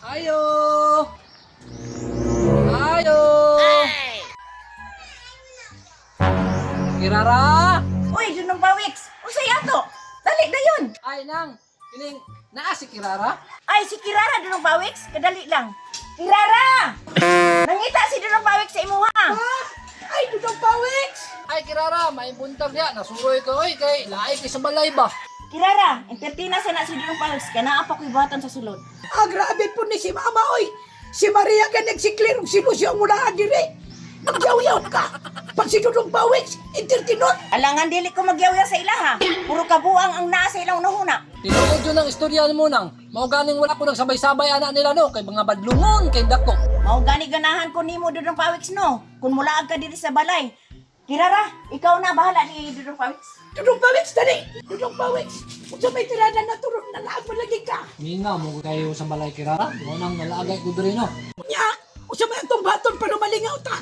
Ayo! Ayo! Kirara! Uy, Dunong Pawiks! Unsay ato? Dali na yun! Ay, nang! Kining, naa si Kirara? Ay, si Kirara, Dunong Pawiks! Kadali lang! Kirara! Nangita si Dunong Pawiks sa imuha! Ay, Dudong Pawiks! Ay, Kirara, may buntag niya. Nasuroy ko, oy, kay laay kay sa balay ba? Kirara, entertina sa na si Dunong Pawiks. Kana pa ko'y batan sa sulod. Ah, grabe po ni si Mama, oy! Si Maria ka nagsiklir og silusyo mo na agiri. Nagyaw-yaw ka! Pag si Dudong Pawiks, entertinon! Alangan dili ko magyaw sa ilaha. Puro kabuang ang naa sa ilang nahuna. Tinuod yun ang istorya mo nang. Mauganing wala ko nang sabay-sabay anak nila no. Kay mga badlungon, kay dako. Mao gani ganahan ko nimo Dunong Pawiks no. Kung mulaag ka diri sa balay. Kirara, ikaw na bahala ni Dunong Pawiks. Dudong Pawiks, dali! Dudong Pawiks! Kung sa may tirada na turun na laag malagi ka. Minga mo kayo sa balay, Kirara. Mo nang nalaagay ko diri no. Nya, kung sa may itong baton para malingaw ta.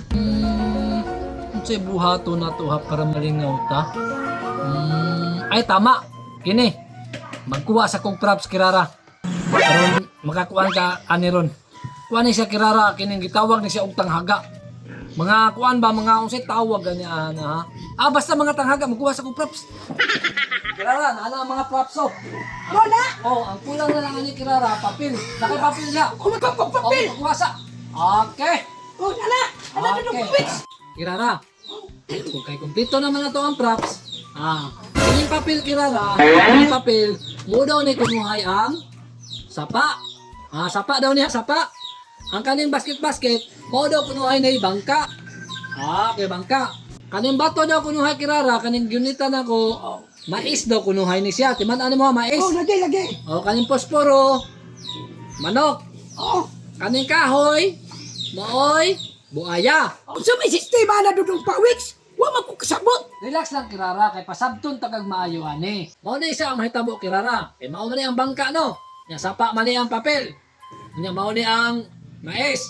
Unsay buhato na to ha para malingaw ta? Ay tama. Kini. Magkuha sa kong props, Kirara. Karon makakuan ka ani ron. Kuan ni siya, Kirara, kining gitawag ni siya og tanghaga. Mga kuan ba mga unsay tawag gani ana ha? Basta mga tanghaga magkuha sa kong props. Kirara, naana ang mga props oh. Mona! Ang kulang na lang ani Kirara, papel. Nakapapil siya. Kung magpapapapil! Magkuha sa. Okay. Oh, nala! Nala, Dudong Pawiks! Kirara, kung kay kumpleto naman na to ang props, kining papel, Kirara, kining papel, mo daw ni kunuhay ang sapa. Sapa daw niya, sapa. Ang kaning basket-basket, mo daw kunuhay na bangka. Okay, bangka. Kaning bato daw kunuhay, Kirara, kaning gunita na ko, mais daw kunuhay ni siya. Timan-ano mo, mais. Oh, lagi! Kaning posporo, manok. Oh, Kaning kahoy, maoy, buaya. kung sa may sistema na Dudong Pawiks, wa man ko kasabot. Relax lang, Kirara, kay pasabton tagag maayo ani. Mao na isa ang mahitabo, Kirara. Kay mao na ang bangka no. Nya sapa man ni ang papel. Nya mao ni ang mais,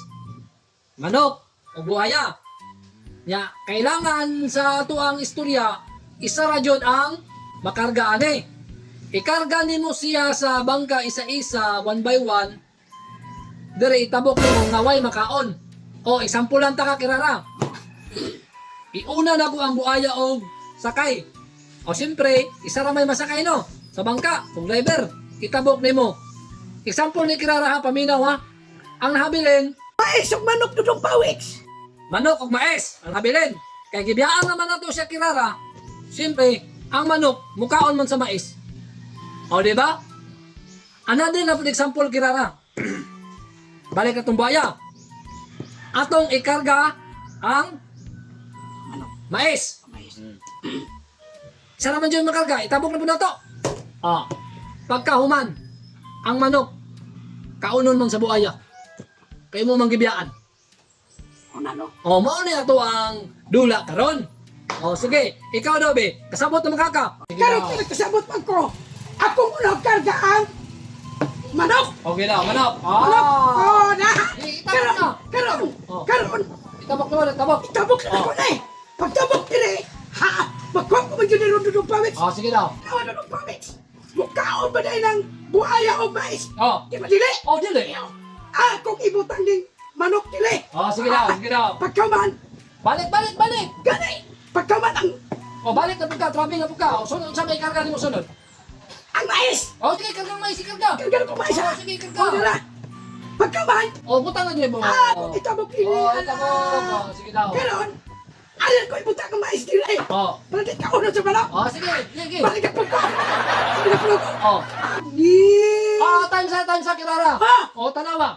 manok, o buhaya. Nya kailangan sa tuang istorya isa ra jud ang makarga ani. Ikarga nimo siya sa bangka isa-isa, one by one. Dire itabok nimo nga way makaon. O example lang ta ka, Kirara. Iuna na ko ang buaya o sakay. O siyempre, isa ra may masakay no. Sa bangka, kung driver, itabok nimo. Example ni Kirara ha, paminaw ha. Ang nahabilin, Mais og manok Dudong Pawiks. manok o mais. Ang nahabilin. Kaya gibiyaan naman nato siya, Kirara. Siyempre, ang manok, mukaon man sa mais. O diba? Ana din na po example, Kirara. Balik atong buaya. Atong ikarga ang mais. Isa naman dyan makarga, itabok na po na to. Pagkahuman, ang manok, kaunon man sa buaya. Kayo mo manggibiyaan. O nano? Mao na ito ang dula karon. Sige, ikaw daw be, kasabot na makaka. Sige Karon daw. ka kasabot man ko. Ako muna karga ang manok. Okay daw, manok. Manok. Oh, na. Itabok na. Karon. Itabok naman, itabok. Itabok na ako na eh. Pagtabok dire, ha, magkuha ko man yun ni Dudong Pawiks. Sige daw. Kawan Dudong Pawiks. Mukhaon ba dahil ng buhaya o mais? Di ba dili? Dili. Kung ibutang ding manok dili. Sige daw, sige daw. Pagkaman, Balik, balik, balik. gani. Pagkaman ang Balik na po ka, trapping na po ka. Sunod, sa may karga ni mo sunod. mais. Sige, karga mais, karga. Karga ko mais ha. Sige, karga. O dira. Pagkaman, Butang na dyan mo. itabok dili. Itabok. Sige daw. Karon, alam ko ibutang ang mais dili. Para di ka uno sa manok. Sige, sige. Balik ka pagka. Sige na pagka. Time sa Kirara. Ha? Tanawa.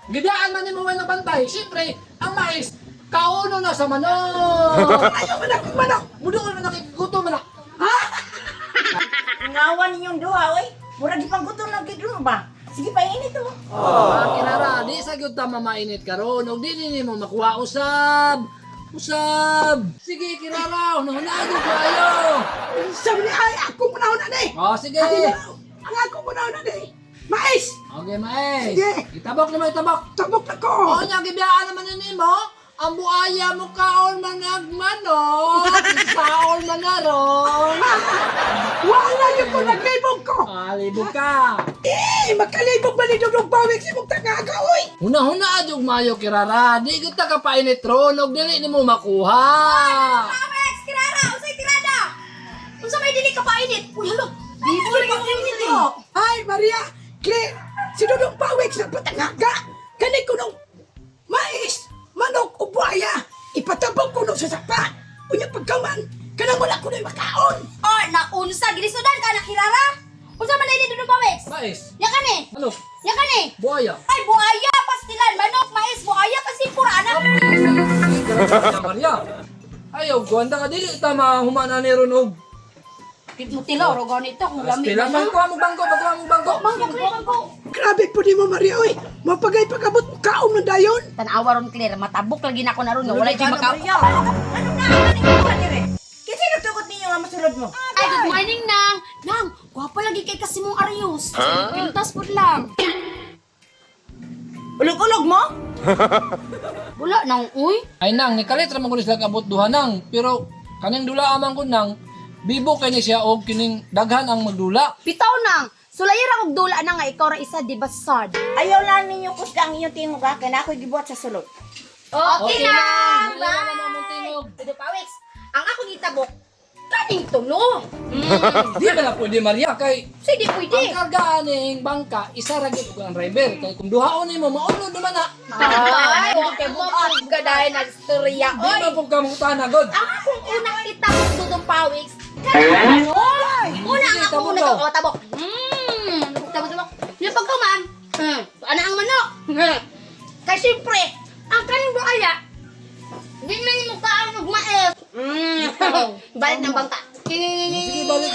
Gidaan man ni mo na bantay. Siyempre, ang mais, kauno na sa manok. Ayaw man akong manok. Mudo ka na nakikuto man. Ngawan ninyong duha, oy. Mura di pang gutom lang kay Dunong ba? Sige pa init oh. Kirara, di sa gyud ta mamainit karon. Og di mo makuha usab. Sige, Kirara, nahunado ko ayo. Sabi ni ay, ako muna na ni. Sige. Ang ako muna na ni. Mais. Okay, mais. Sige. Itabok na mo, itabok. Tabok na ko. Nya gibiyaan naman ni mo. Ang buaya mo kaon man nagmanok. Saol man na ron. Wala yung ko naglibog ko. Libog ka. Ay, makalibog ba ni Dudong Pawik si mong tangaga, oy? Huna-huna adjog maayo kirara. Di kita ka painit ron og dili nimo makuha. Pawex, kirara, usay tirada. Unsa may dili ka painit? Uy, halo. Bibo rin ka painit mo. Ay, Maria, Claire, si Dudong Pawik sa patangaga. Kani ko nung mais, manok o buhaya. Ipatabog ko nung sa sapa. Unya pagkaman, kanang wala ko na makaon. Oh, naunsa gilisudan ka na kirara. Unsa man dili Dudong Pawex? Mais. Ya kani. Ano? Ya kani. Buaya. Ay, buaya, pastilan, manok, mais, buaya, kasi pura anak. Maria. Ayaw, guanda ka dili tama humana ni ron og. Mutilaw, rogo nito, kung lamig Pila man ko mo bangko, bago mo bangko. Mangko, Claire, mangko. Grabe po di mo, Maria, oy. Mapagay pagabot mo kaon ng dayon. Tanawa ron, Claire, matabok lagi na ako na ron. Wala ka dyan na, maka... Maria. Ano na? Ano na dire? Kasi nagtukot ninyo nga masulod mo. Ay, good morning, Nang. Nang, gwapa lagi kay kasi mong Arius. Pintas po lang. Ulog-ulog mo? Wala, Nang, uy. Ay nang, ni kalit ra man ko sila kabot duha nang, pero kaning dula amang ko nang bibo kay ni siya og kining daghan ang magdula. Bitaw, Nang. Sulayira kong dula na nga, ikaw ra isa, di ba, sad? Ayaw lang ninyo kusga ang inyong tingog ha, kaya na ako'y gibuhat sa sulod. Okay, Nang. Wala na namang tingog. Pero, Pawex, ang ako gitabok, kaning tulo. Di ba na pwede Maria kay Sige, ang pwede. kargaan ning bangka isa ra gyud ang driver kay kung duhaon nimo maunod naman na. Ay, okay mo ang gadahin ng storya. Di Oy, ba pug kamutan agad. ang akong unang itabok dudong Pawex, kaning una ang Sige, ako tabok unang daw. tabok. Tabok. Yung pagkaman, ano ang manok? Kasi siyempre, ang kaning buaya, hindi na yung mukha ang magmaes. Balik ng bangka. Sige balik.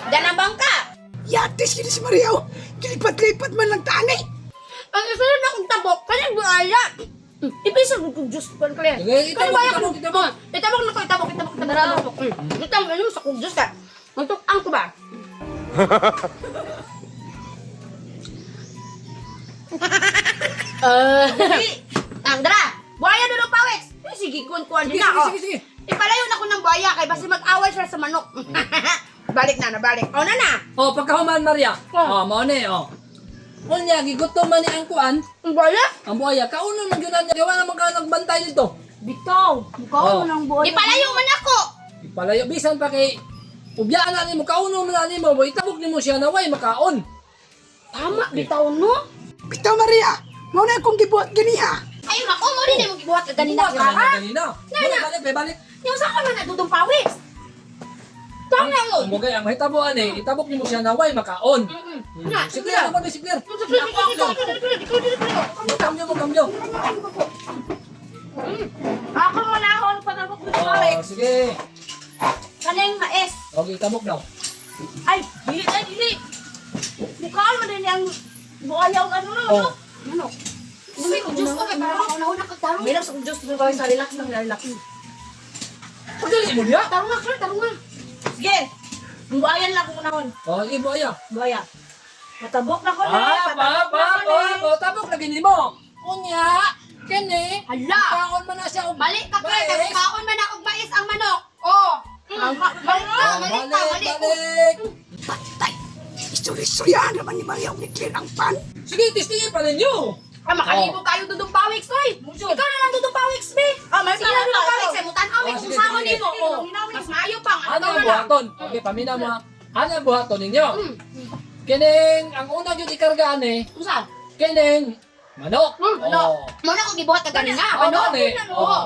Diyan ang bangka. Yatis kini si Maria, oh. Kilipat-lipat man lang tani. Ang isunod akong tabok, kaning buaya. Ibisag ko Diyos ko, Claire. Sige, Kaning buaya ko. itabok. Itabok na ko, itabok. Itabok, ano sa kong Diyos ka. Ang ko ba? Tandra, buaya doon ang Pawex. Sige, kuwan din na. oh. Sige. Ipalayo na ko ng buaya kay basi mag-away siya sa manok. Balik na, nabalik. O na. Oh, pagkahuman Maria. Oh. Oh, mao ni oh. Unya gigutom man ni ang kuan, Ang buaya? ang buaya kauno man gyud niya gawa naman ka nagbantay dito. Bitaw, mukha Oh. mo ng buhay. Ipalayo man ako. Ipalayo bisan pa kay ubyaan na nimo kauno man na nimo, boy itabok nimo siya na way makaon. Tama, bitaw no. Bitaw, Maria. Mao na akong gibuhat ganiha. Ay, ako mo rin yung gibuhat ka ganina. Buwa ka na Ha? kanina. Balik. Yung sa na dudong Pawex. Tama yun. Ang bugay ang mahitabuan eh, itabok nimo siya na way makaon. Na, Si Claire, naman si Claire. Kambyo. Ako manahon patabok mo sa Oh, Pawex. sige. Kaneng mais. Okay, itabok daw. Ay, dili. Mukha mo din yung buaya o ano. Oh. Manok. Diyos ko, kay parang ako nauna kagtarong. Bilang sa Diyos mo kayo sa relax lang, relax. Pagdali mo niya. Tarong nga, Claire, tarong nga. Sige. Ang buhayan lang kung nahon. Oh, sige buaya. Buhaya. Matabok na ko na. Tabok lagi nimo. Unya, kani. Hala! Kaon man na siya. og Balik ka, Claire, mais. kasi kaon man ako mais ang manok. Oh! Balik. Tay, istorya-istoryahan naman ni Maria ni Claire ang pan. Sige, testingin pa ninyo. Makalibo kayo dudong Pawex, oy! Ikaw na lang dudong Pawex, be! May Sige na dudong Pawex, eh, mutan kami Oh, kung sige, saan sige. nimo. Oh, mas maayo pang, Ano ikaw ang na lang. buhaton? Okay, pamina mo. Ano ang buhaton ninyo? Kining, ang una yun ikargaan eh, Kung saan? kining manok. Manok. Oh. Muna ko gibuhat ka ganina. Oh, Ano? gani. Ano? Oh.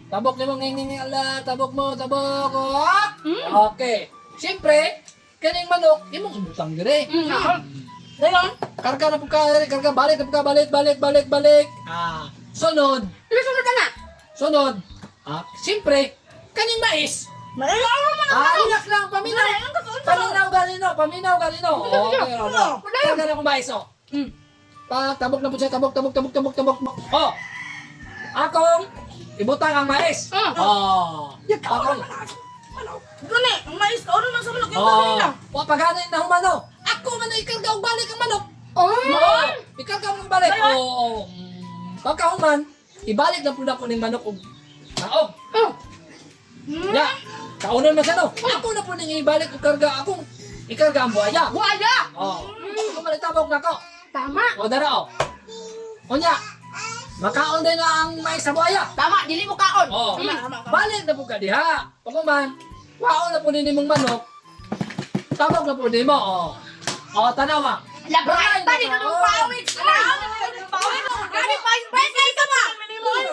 Tabok ni mo nginging ala, tabok mo, tabok. Oh. Okay. Siyempre, kining manok, imong ibutang dire. Ngayon, Karga na po karga, balik na po ka, balik. Sunod, Sunod na. siyempre, kaning mais. Relax lang, paminaw galino. Okay, karga na po mais, oh. Tabok na po siya, tabok. Oh, akong ibutang ang mais. Oh, Yakaw akong, naman ako. Ano? gani, ang mais ka. Ano man sa manok yung oh, kanina? paghanay na humano. Ako man na ikarga og balik ang manok. Oh! Oo, ikarga mo balik. Oo. Pagkahuman, ibalik na po na ko ning manok og taog. Ya, kaunon man siya no. Ako na po ning ibalik og karga akong ikarga ang buhaya. Buhaya! Oh. Ako malitabok na ko. Tama. O dara o. Unya, makaon din na ang may sa buhaya. Tama, dili mo kaon. Oo. Tama. Balik na po ka diha. Pagkuman, waon na po din mong manok. Tabok na po din mo. O, tanawa. Labay, tani na ng pawid. Gani pa yung pwede ka ba?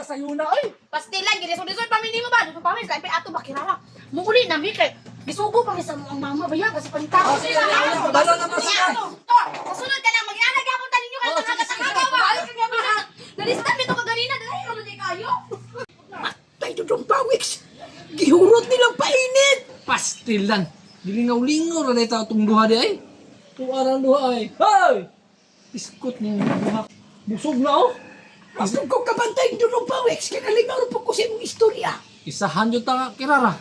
Sa'yo na, ay. Pastilan, ginisod-isod pa minimo ba? Dito pa kami, ato ba kirara? Muli na mi kay gisugo pa mi sa ang mama ba yan kasi panita. O, sige, balo na masakay. Kasunod ka na mag-ianag yapon tanin niyo kay tanga-tanga ba? Nalistan mi to kaganina, dali ka man kayo. Tay Dudong Pawiks, gihurot nilang painit. Pastilan. Gilingaw-lingaw na dito itong duha di ay. Tuwarang duha ay. Hoy! Iskot ng duha. Busog na oh. Gusto ko kabantay Dudong Pawiks, kinalingaw po ko sa imong istorya. Isahan yun ta kirara.